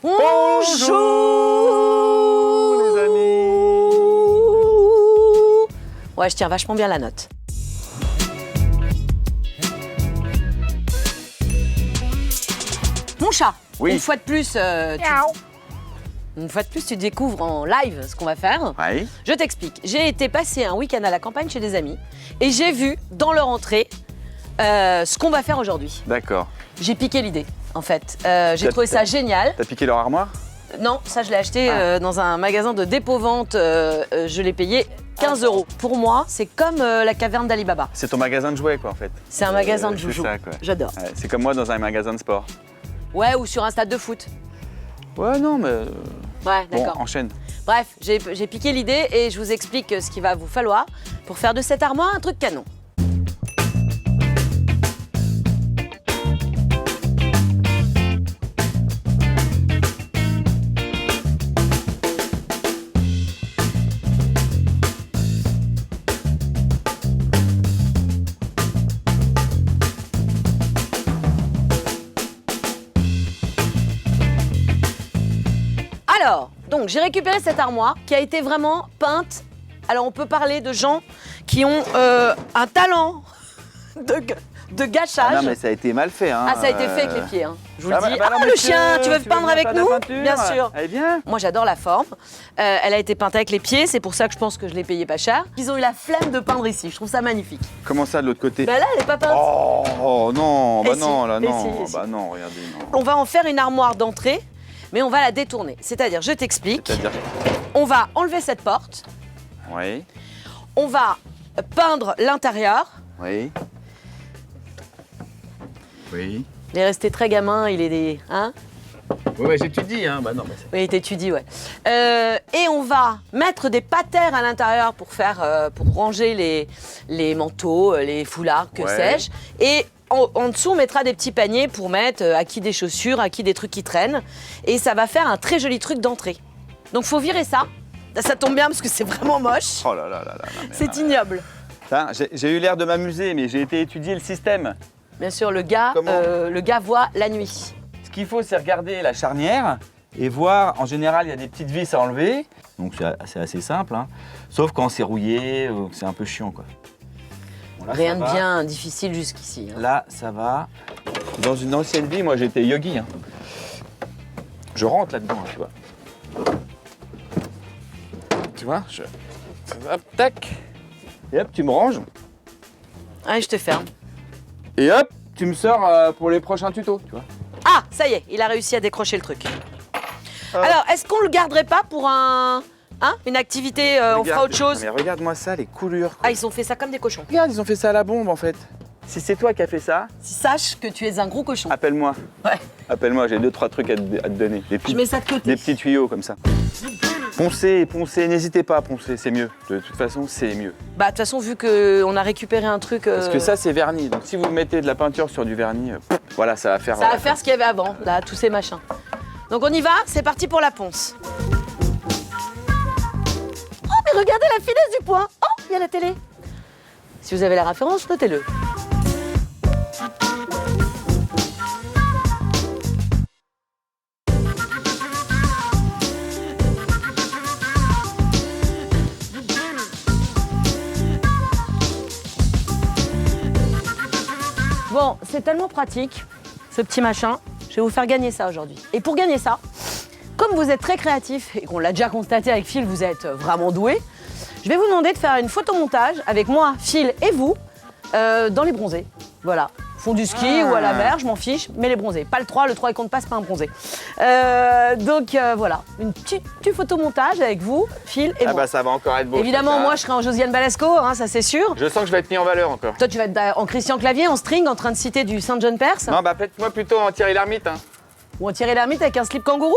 Bonjour les amis. Ouais, je tiens vachement bien la note. Mon chat, Oui. une fois de plus, tu découvres en live ce qu'on va faire. Oui. Je t'explique. J'ai été passer un week-end à la campagne chez des amis et j'ai vu dans leur entrée ce qu'on va faire aujourd'hui. D'accord. J'ai piqué l'idée, en fait. J'ai trouvé ça génial. T'as piqué leur armoire? Non, ça je l'ai acheté dans un magasin de dépôt-vente. Je l'ai payé 15 €. Pour moi, c'est comme la caverne d'Ali Baba. C'est ton magasin de jouets, quoi, en fait. C'est un magasin de C'est joujoux. ça, quoi. J'adore. Ouais, c'est comme moi dans un magasin de sport. Ouais, ou sur un stade de foot. Ouais, non, mais... Ouais, Bon, d'accord. enchaîne. Bref, j'ai piqué l'idée et je vous explique ce qu'il va vous falloir pour faire de cette armoire un truc canon. Alors, donc j'ai récupéré cette armoire qui a été vraiment peinte. Alors on peut parler de gens qui ont un talent de gâchage. Ah non, mais ça a été mal fait, hein. Ah, ça a été fait avec les pieds, hein. Je vous le dis. bah non, le monsieur, chien, tu veux veux peindre venir avec faire de la nous? peinture? Bien sûr. Allez, viens. Moi, j'adore la forme. Elle a été peinte avec les pieds, c'est pour ça que je pense que je l'ai payée pas cher. Ils ont eu la flemme de peindre ici, je trouve ça magnifique. Comment ça, de l'autre côté? Bah là, elle est pas peinte. Oh non, bah Et si, non, là, et non. si, et si. Bah non, regardez, non. On va en faire une armoire d'entrée, mais on va la détourner. C'est-à-dire, je t'explique, C'est-à-dire... on va enlever cette porte, Oui, on va peindre l'intérieur. oui. Oui. Il est resté très gamin, il est des... Hein? Ouais, j'étudie, hein. Bah non, mais c'est... Oui, t'étudies, ouais. Et on va mettre des patères à l'intérieur pour ranger les manteaux, les foulards, que Ouais. sais-je. Et en dessous, on mettra des petits paniers pour mettre à qui des chaussures, à qui des trucs qui traînent. Et ça va faire un très joli truc d'entrée. Donc, faut virer ça. Ça tombe bien parce que c'est vraiment moche. Oh là là là là. Non, mais C'est ignoble. Putain, j'ai eu l'air de m'amuser, mais j'ai été étudier le système. Bien sûr, le gars voit la nuit. Ce qu'il faut, c'est regarder la charnière et voir, en général, il y a des petites vis à enlever. Donc c'est assez simple, hein. Sauf quand c'est rouillé, c'est un peu chiant, quoi. Bon, là, Rien ça de va. bien difficile jusqu'ici. Hein. Là, ça va. Dans une ancienne vie, moi, j'étais yogi, hein. Je rentre là-dedans, hein, tu vois. Tu vois, hop, tac. Et hop, tu me ranges. Allez, je te ferme. Et hop, tu me sors pour les prochains tutos, tu vois. Ah, ça y est, il a réussi à décrocher le truc. Alors, est-ce qu'on le garderait pas pour une activité, on fera autre chose? Mais regarde-moi ça, les coulures. Ah, ils ont fait ça comme des cochons. Regarde, ils ont fait ça à la bombe, en fait. Si c'est toi qui as fait ça, Sache que tu es un gros cochon. appelle-moi. Ouais. Appelle-moi, j'ai 2-3 trucs à te donner. Des Je petits, mets ça de côté. des petits tuyaux comme ça. Poncez, n'hésitez pas à poncer, c'est mieux. De toute façon, c'est mieux. Bah, de toute façon, vu qu'on a récupéré un truc... Parce que ça, c'est verni. Donc si vous mettez de la peinture sur du vernis, voilà, ça va faire... ça va faire ce qu'il y avait avant, là, tous ces machins. Donc on y va, c'est parti pour la ponce. Oh, mais regardez la finesse du point. Oh, il y a la télé. Si vous avez la référence, notez-le. Bon, c'est tellement pratique, ce petit machin. Je vais vous faire gagner ça aujourd'hui. Et pour gagner ça, comme vous êtes très créatif et qu'on l'a déjà constaté avec Phil, vous êtes vraiment doué, je vais vous demander de faire une photomontage avec moi, Phil et vous dans les bronzés. Voilà. Fond du ski ou à la mer, je m'en fiche, mais les bronzés. Pas le 3, le 3 il compte pas, c'est pas un bronzé. Donc voilà, une petite photomontage avec vous, Phil et Ah moi. bah ça va encore être beau. Évidemment, ça. moi je serai en Josiane Balasco, hein, ça c'est sûr. Je sens que je vais être mis en valeur encore. Toi tu vas être en Christian Clavier, en string, en train de citer du Saint John Perse. Non, bah faites-moi plutôt en Thierry Lhermitte. Hein. Ou en Thierry Lhermitte avec un slip kangourou.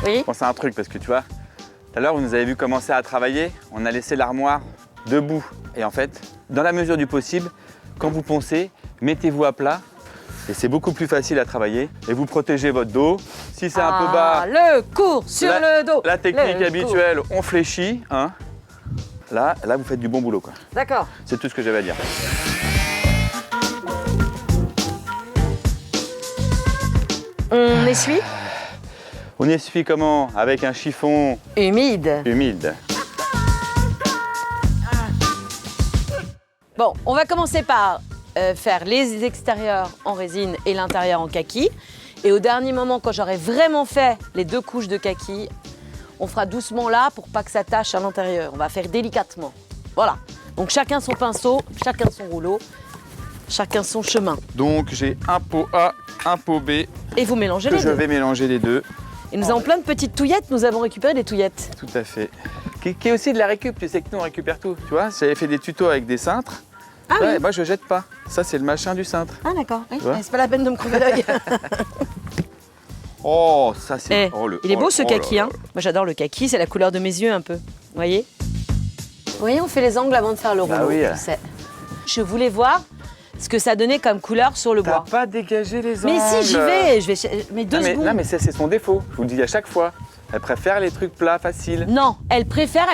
Oui. Je pense à un truc parce que tu vois, tout à l'heure vous nous avez vu commencer à travailler, on a laissé l'armoire debout. Et en fait, dans la mesure du possible, quand vous poncez, mettez-vous à plat. Et c'est beaucoup plus facile à travailler. Et vous protégez votre dos. Si c'est un peu bas, Le cours sur le dos. la technique Le habituelle, on fléchit. Hein. Là, vous faites du bon boulot, quoi. D'accord. C'est tout ce que j'avais à dire. On essuie? On essuie comment? Avec un chiffon Humide. humide. Bon, on va commencer par faire les extérieurs en résine et l'intérieur en kaki. Et au dernier moment, quand j'aurai vraiment fait les 2 couches de kaki, on fera doucement là pour pas que ça tâche à l'intérieur. On va faire délicatement. Voilà. Donc chacun son pinceau, chacun son rouleau, chacun son chemin. Donc j'ai un pot A, un pot B. Et vous mélangez les Je deux. vais mélanger les deux. Et nous avons plein de petites touillettes, nous avons récupéré des touillettes. Tout à fait. Qui est aussi de la récup, tu sais que nous on récupère tout. Tu vois, j'avais fait des tutos avec des cintres. Ah Ouais, oui. moi je jette pas. Ça c'est le machin du cintre. Ah d'accord. Oui. vois C'est pas la peine de me crever l'œil. Oh, ça c'est. Eh, oh, il est beau ce oh là kaki, là. hein. Moi j'adore le kaki, c'est la couleur de mes yeux un peu. Vous voyez? Vous voyez, on fait les angles avant de faire le rouleau. Bah oui. tu sais. Je voulais voir ce que ça donnait comme couleur sur le T'as bois. pas dégagé les angles. Mais si, j'y vais. Mais 2 secondes. Non mais ça c'est son défaut. Je vous le dis à chaque fois. Elle préfère les trucs plats, faciles. Non, elle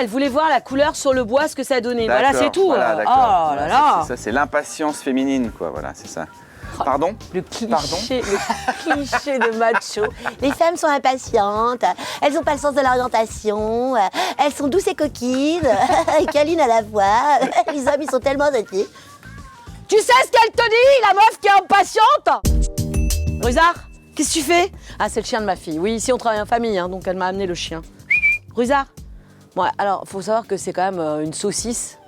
voulait voir la couleur sur le bois, ce que ça donnait. Voilà, D'accord, c'est tout. voilà, Oh d'accord. là Voilà, là. Ça c'est l'impatience féminine, quoi. Voilà, c'est ça. Pardon? Le cliché de macho. Les femmes sont impatientes, elles n'ont pas le sens de l'orientation, elles sont douces et coquines, et câlines à la fois. Les hommes, ils sont tellement gentils. Tu sais ce qu'elle te dit, la meuf qui est impatiente? Rusard, qu'est-ce que tu fais? Ah, c'est le chien de ma fille. Oui, ici, on travaille en famille, hein, donc elle m'a amené le chien. Rusard. Bon, alors, faut savoir que c'est quand même une saucisse.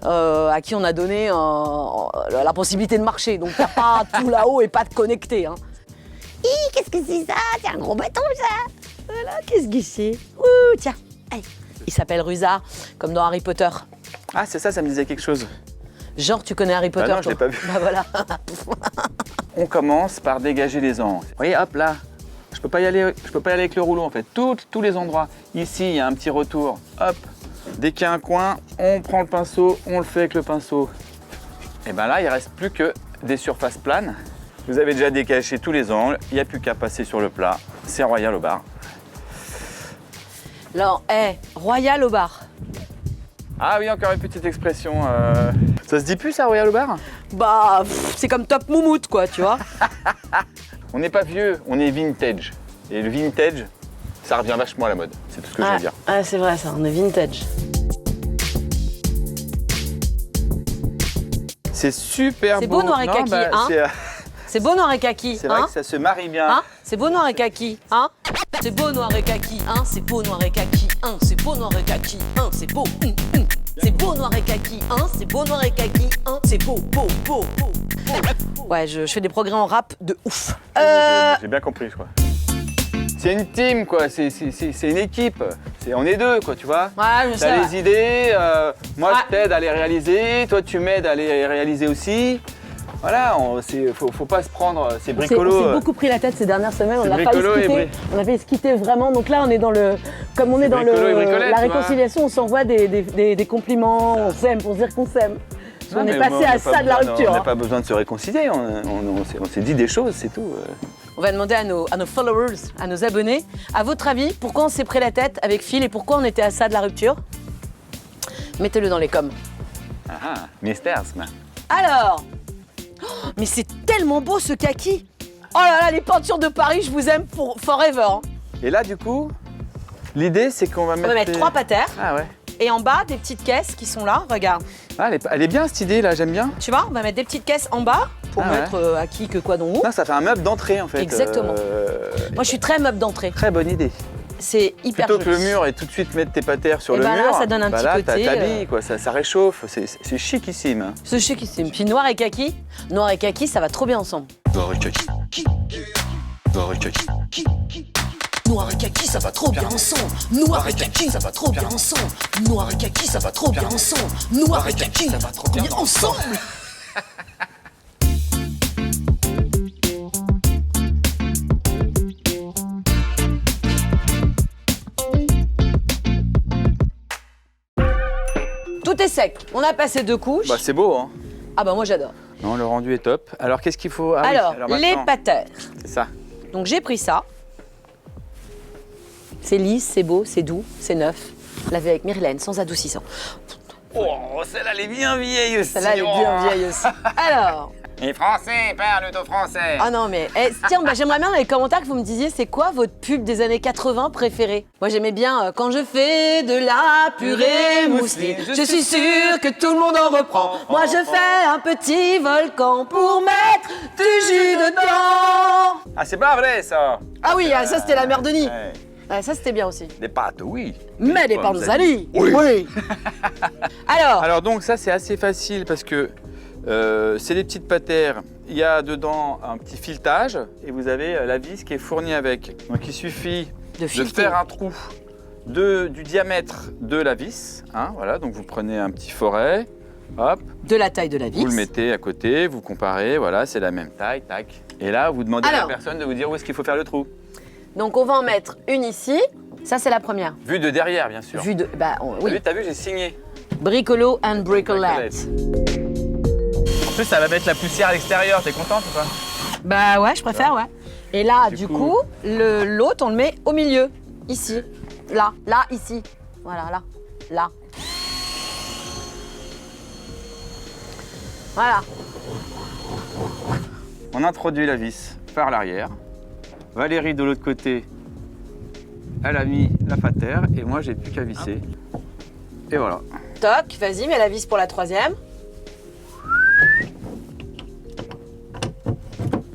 À qui on a donné la possibilité de marcher. Donc t'as pas tout là-haut et pas de connecté. Hein. Qu'est-ce que c'est ça? C'est un gros bâton ça. Voilà, qu'est-ce que c'est? Ouh, tiens. Allez. Il s'appelle Rusard, comme dans Harry Potter. Ah c'est ça, ça me disait quelque chose. Genre tu connais Harry Potter non, je toi? l'ai pas vu. Bah voilà. On commence par dégager les angles. Vous voyez, hop là. Je peux pas y aller avec le rouleau en fait. Tous les endroits. Ici, il y a un petit retour. Hop. Dès qu'il y a un coin, on prend le pinceau, on le fait avec le pinceau. Et bien là, il ne reste plus que des surfaces planes. Vous avez déjà décaché tous les angles, il n'y a plus qu'à passer sur le plat. C'est royal au bar. Alors, royal au bar. Ah oui, encore une petite expression. Ça se dit plus ça, royal au bar? Bah, c'est comme top moumoute quoi, tu vois. On n'est pas vieux, on est vintage. Et le vintage, ça revient vachement à la mode. C'est tout ce que je veux dire. Ah, c'est vrai ça, on est vintage. C'est super beau. C'est beau noir et Non, kaki, hein? C'est beau noir et kaki, C'est vrai hein? que ça se marie bien. Hein? C'est beau noir et kaki, hein? C'est beau noir et kaki, hein? C'est beau noir et kaki, hein? C'est beau noir et kaki, hein? C'est beau, C'est beau noir et kaki, hein? C'est beau noir et kaki, hein? C'est beau. Ouais, je fais des progrès en rap de ouf. J'ai bien compris, je crois. C'est une team, quoi. C'est une équipe. On est deux, quoi, tu vois. Ouais, je sais. T'as les idées, moi Ouais. je t'aide à les réaliser, toi tu m'aides à les réaliser aussi. Voilà, faut pas se prendre, c'est bricolo. On s'est beaucoup pris la tête ces dernières semaines, C'est on a failli bricolo se et quitter. On a failli se quitter vraiment, donc là on est dans le... Comme on est dans bricolo et bricolette, la tu vois. réconciliation, on s'envoie des compliments, on s'aime pour se dire qu'on s'aime. Non, On est mais passé à ça de la rupture. On n'a hein. pas besoin de se réconcilier, on s'est dit des choses, c'est tout. On va demander à nos followers, à nos abonnés, à votre avis, pourquoi on s'est pris la tête avec Phil et pourquoi on était à ça de la rupture? Mettez-le dans les coms. Ah, mystères, man. Alors, oh, mais c'est tellement beau ce kaki. Oh là là, les peintures de Paris, je vous aime pour forever. Hein. Et là, du coup, l'idée c'est qu'on va On mettre. va mettre 3 patères Ah ouais. et en bas des petites caisses qui sont là, regarde. Ah, elle est bien cette idée là, j'aime bien. Tu vois, on va mettre des petites caisses en bas pour Ah mettre à qui que quoi dont où. Non, ça fait un meuble d'entrée en fait. Exactement. Moi, je suis très meuble d'entrée. Très bonne idée. C'est hyper Plutôt que joli. le mur et tout de suite mettre tes patères sur Et le ben là, mur. ça donne un petit là, côté, t'habilles, quoi, ça réchauffe, c'est chicissime. C'est chicissime. Puis noir et kaki, ça va trop bien ensemble. Noir et kaki. Noir et kaki. Noir et kaki, ça va trop bien ensemble. Noir et kaki, ça va trop bien ensemble. Noir et kaki, ça va trop bien ensemble. Noir et kaki, ça va trop bien ensemble. Tout est sec. On a passé 2 couches. Bah c'est beau, hein. Ah bah moi j'adore. Non, le rendu est top. Alors qu'est-ce qu'il faut? Ah oui, alors, les maintenant, patères. C'est ça. Donc j'ai pris ça. C'est lisse, c'est beau, c'est doux, c'est neuf. Lavé avec Myrlène, sans adoucissant. Oh, celle-là, elle est bien vieille aussi. Celle-là, elle est bien oh. vieille aussi. Alors, Et français, parle ton français. Ah non, mais tiens, j'aimerais bien dans les commentaires que vous me disiez c'est quoi votre pub des années 80 préférée. Moi j'aimais bien quand je fais de la purée mousseline, je suis sûre que tout le monde en reprend. Moi je fais un petit volcan pour mettre du jus dedans. Ah, c'est pas vrai ça. Ah oui, ça c'était la mère Denis. Ouais. Ouais, ça c'était bien aussi. Des pâtes, oui. Mais des pommes panzani. Oui. Alors, Donc ça c'est assez facile parce que c'est des petites patères. Il y a dedans un petit filetage et vous avez la vis qui est fournie avec. Donc il suffit de fileter. faire un trou du diamètre de la vis. Hein, voilà, donc vous prenez un petit foret, hop, de la taille de la vis. vous le mettez à côté, vous comparez, voilà, c'est la même taille, tac. Et là, vous demandez à la personne de vous dire où est-ce qu'il faut faire le trou. Donc on va en mettre une ici. Ça c'est la première. Vu de derrière, bien sûr. Vue de, oui. T'as vu, j'ai signé. Bricolo and bricolette. En plus, ça va mettre la poussière à l'extérieur. T'es contente ou pas? Bah ouais, je préfère, ouais. Et là, du coup, l'autre, on le met au milieu. Ici. Là, ici. Voilà, là. Voilà. On introduit la vis par l'arrière. Valérie, de l'autre côté, elle a mis la patère et moi, j'ai plus qu'à visser. Et voilà. Toc, vas-y, mets la vis pour la troisième.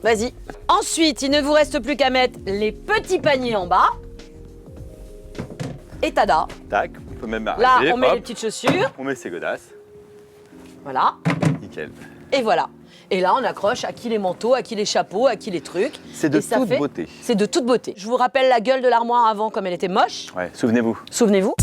Vas-y. Ensuite, il ne vous reste plus qu'à mettre les petits paniers en bas. Et tada. Tac, on peut même arrêter. Là, on met hop, les petites chaussures. on met ses godasses. Voilà. Nickel. Et voilà. Et là, on accroche à qui les manteaux, à qui les chapeaux, à qui les trucs. C'est de Et ça toute fait- beauté. C'est de toute beauté. Je vous rappelle la gueule de l'armoire avant, comme elle était moche. Ouais, souvenez-vous. Souvenez-vous.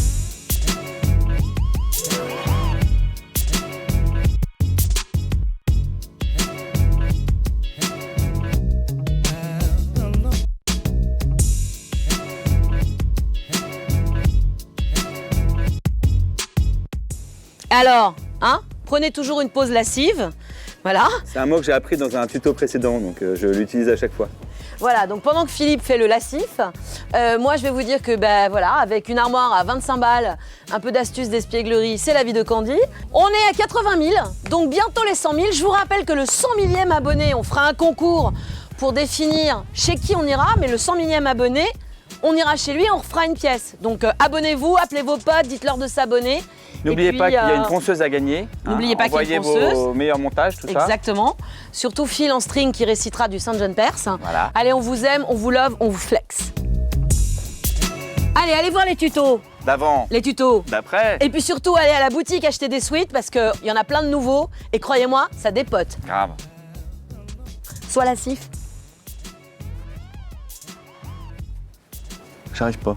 Alors, prenez toujours une pause lascive. Voilà. C'est un mot que j'ai appris dans un tuto précédent, donc je l'utilise à chaque fois. Voilà, donc pendant que Philippe fait le lascif, moi je vais vous dire que voilà, avec une armoire à 25 balles, un peu d'astuces d'espièglerie, c'est la vie de Candy. On est à 80 000, donc bientôt les 100 000. Je vous rappelle que le 100 millième abonné, on fera un concours pour définir chez qui on ira, mais le 100 millième abonné, on ira chez lui et on refera une pièce. Donc abonnez-vous, appelez vos potes, dites-leur de s'abonner. N'oubliez pas qu'il y a une ponceuse à gagner. N'oubliez pas qu'il y a une Envoyez ponceuse. vos meilleurs montages, tout ça. Exactement. Surtout Phil en string qui récitera du Saint John Perse. Voilà. Allez, on vous aime, on vous love, on vous flex. Allez voir les tutos. D'avant, Les tutos. d'après. Et puis surtout, allez à la boutique acheter des sweats parce qu'il y en a plein de nouveaux. Et croyez-moi, ça dépote. Grave. Sois lascif. J'arrive pas.